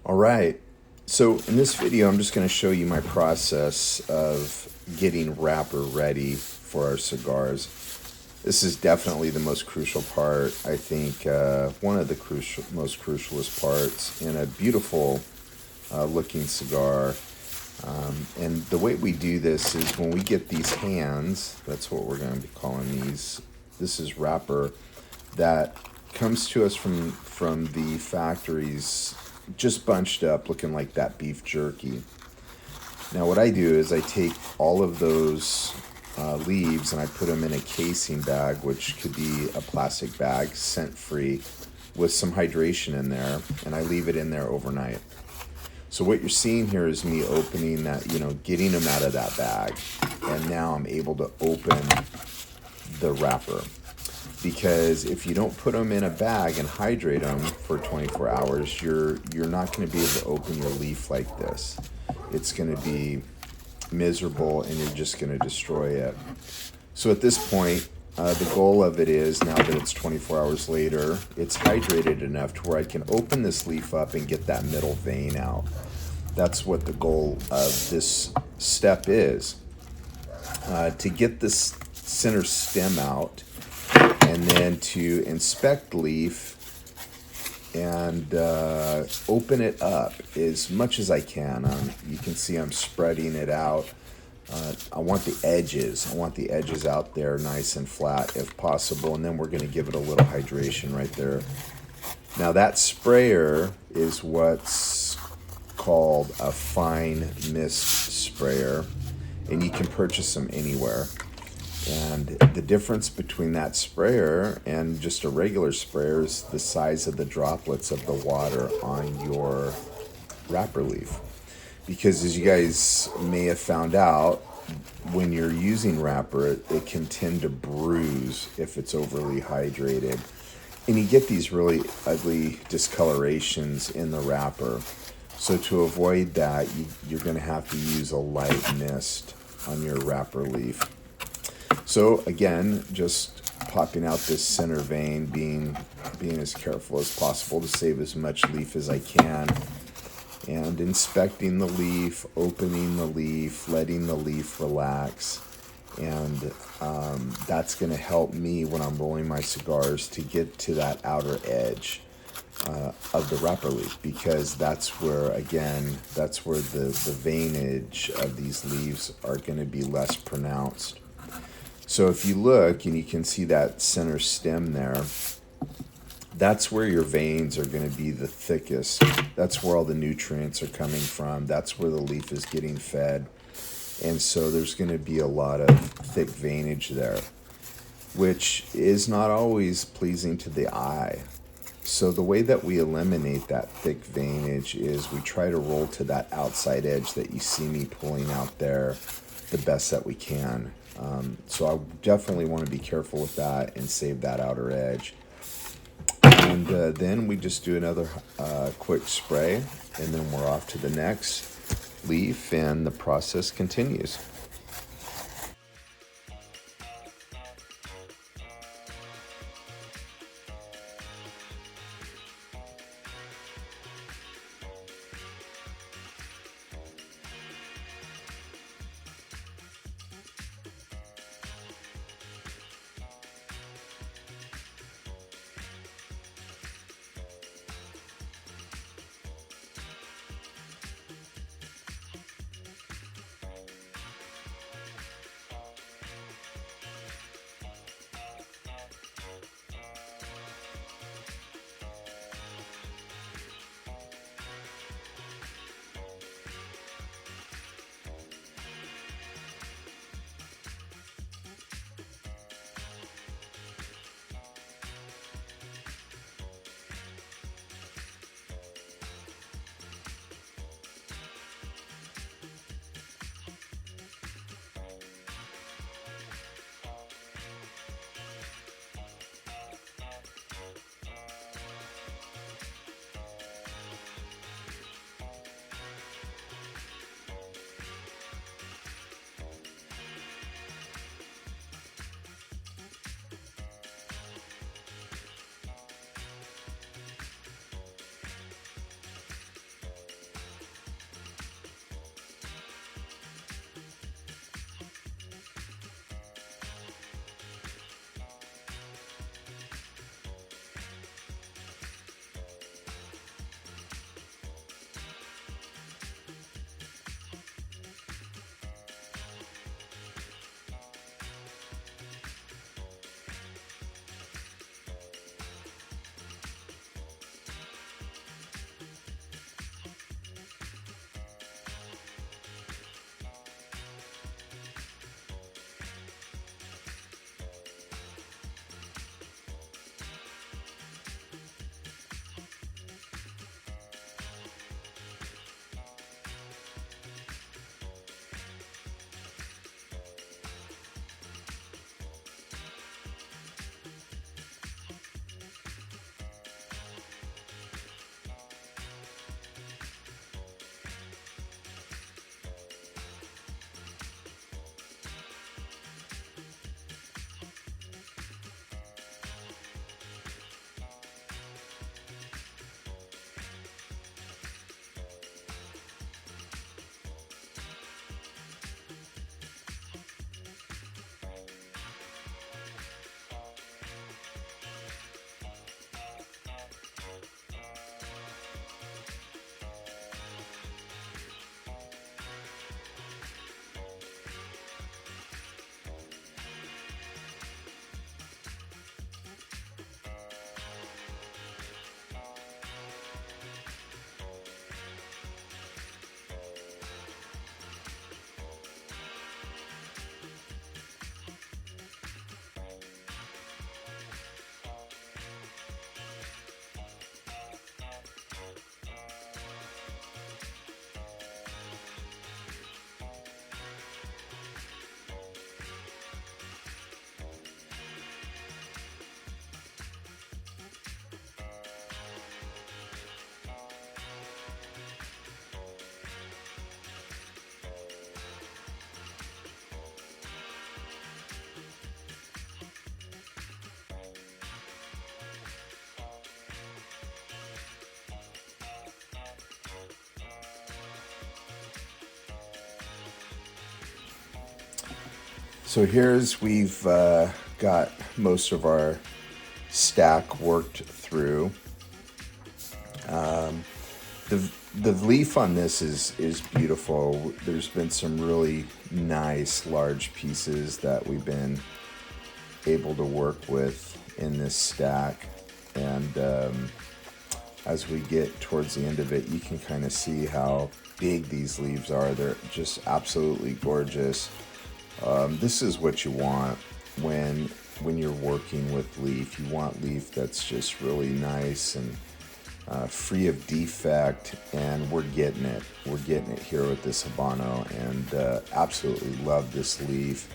All right. So in this video, I'm just going to show you my process of getting wrapper ready for our cigars. This is definitely the most crucial part. I think one of the most crucialest parts in a beautiful looking cigar. And the way we do this is when we get these hands, that's what we're going to be calling these. This is wrapper that comes to us from the factories just bunched up looking like that beef jerky. Now what I do is I take all of those leaves and I put them in a casing bag, which could be a plastic bag, scent free, with some hydration in there, and I leave it in there overnight. So what you're seeing here is me opening that, getting them out of that bag, and now I'm able to open the wrapper. Because if you don't put them in a bag and hydrate them for 24 hours, you're not going to be able to open your leaf like this. It's going to be miserable and you're just going to destroy it. So at this point, the goal of it is, now that it's 24 hours later, it's hydrated enough to where I can open this leaf up and get that middle vein out. That's what the goal of this step is. To get this center stem out, and then to inspect leaf and open it up as much as I can. You can see I'm spreading it out. I want the edges out there nice and flat if possible, and then we're going to give it a little hydration right there. Now that sprayer is what's called a fine mist sprayer, and you can purchase them anywhere. And the difference between that sprayer and just a regular sprayer is the size of the droplets of the water on your wrapper leaf. Because as you guys may have found out, when you're using wrapper, it can tend to bruise if it's overly hydrated. And you get these really ugly discolorations in the wrapper. So to avoid that, you're going to have to use a light mist on your wrapper leaf. So again, just popping out this center vein, being as careful as possible to save as much leaf as I can, and inspecting the leaf, opening the leaf, letting the leaf relax. And that's going to help me when I'm rolling my cigars to get to that outer edge of the wrapper leaf, because that's where the veinage of these leaves are going to be less pronounced. So if you look and you can see that center stem there, that's where your veins are going to be the thickest. That's where all the nutrients are coming from. That's where the leaf is getting fed. And so there's going to be a lot of thick veinage there, which is not always pleasing to the eye. So the way that we eliminate that thick veinage is we try to roll to that outside edge that you see me pulling out there the best that we can. So I definitely want to be careful with that and save that outer edge. And then we just do another quick spray, and then we're off to the next leaf, and the process continues. So here's, we've got most of our stack worked through. The leaf on this is beautiful. There's been some really nice large pieces that we've been able to work with in this stack, and as we get towards the end of it, you can kind of see how big these leaves are. They're just absolutely gorgeous. This is what you want when you're working with leaf. You want leaf that's just really nice and free of defect, and we're getting it. We're getting it here with this Habano, and absolutely love this leaf.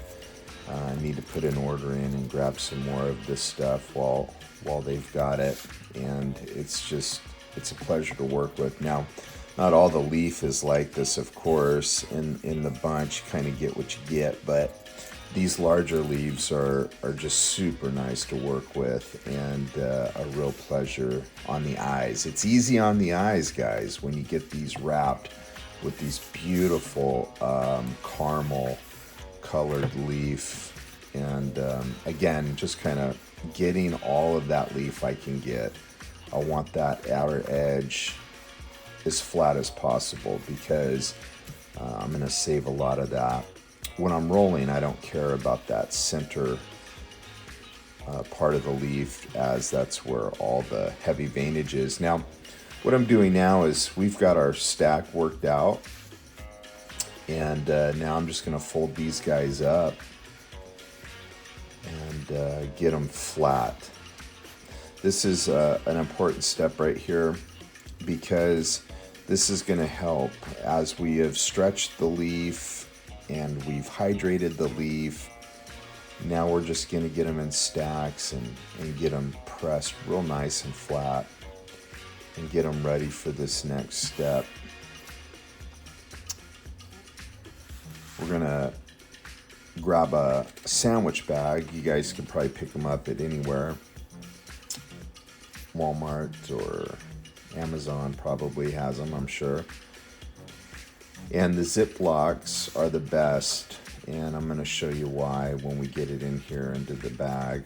I need to put an order in and grab some more of this stuff while they've got it, and it's a pleasure to work with. Now, not all the leaf is like this, of course. In the bunch, you kind of get what you get, but these larger leaves are just super nice to work with, and a real pleasure on the eyes. It's easy on the eyes, guys, when you get these wrapped with these beautiful caramel colored leaf. And again, just kind of getting all of that leaf I can get. I want that outer edge as flat as possible, because I'm going to save a lot of that. When I'm rolling, I don't care about that center part of the leaf, as that's where all the heavy veinage is. Now, what I'm doing now is we've got our stack worked out, and now I'm just going to fold these guys up and get them flat. This is an important step right here, because this is going to help as we have stretched the leaf and we've hydrated the leaf. Now we're just going to get them in stacks and get them pressed real nice and flat, and get them ready for this next step. We're going to grab a sandwich bag. You guys can probably pick them up at anywhere. Walmart or Amazon probably has them, I'm sure. And the Ziplocs are the best, and I'm going to show you why when we get it in here into the bag.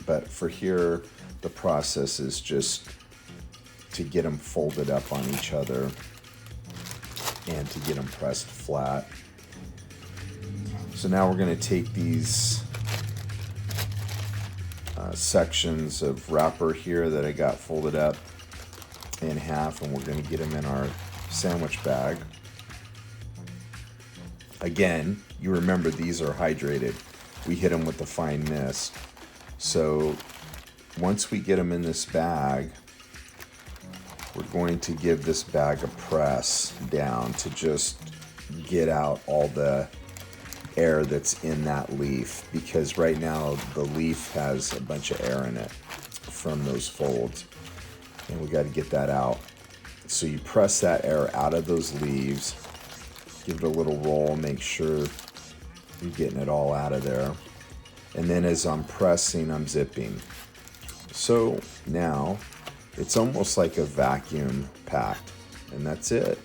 But for here, the process is just to get them folded up on each other and to get them pressed flat. So now we're going to take these sections of wrapper here that I got folded up in half, and we're going to get them in our sandwich bag. Again, you remember these are hydrated. We hit them with the fine mist. So once we get them in this bag, we're going to give this bag a press down to just get out all the air that's in that leaf, because right now the leaf has a bunch of air in it from those folds, and we got to get that out. So you press that air out of those leaves, give it a little roll, make sure you're getting it all out of there, and then as I'm pressing, I'm zipping. So now it's almost like a vacuum packed, and that's it.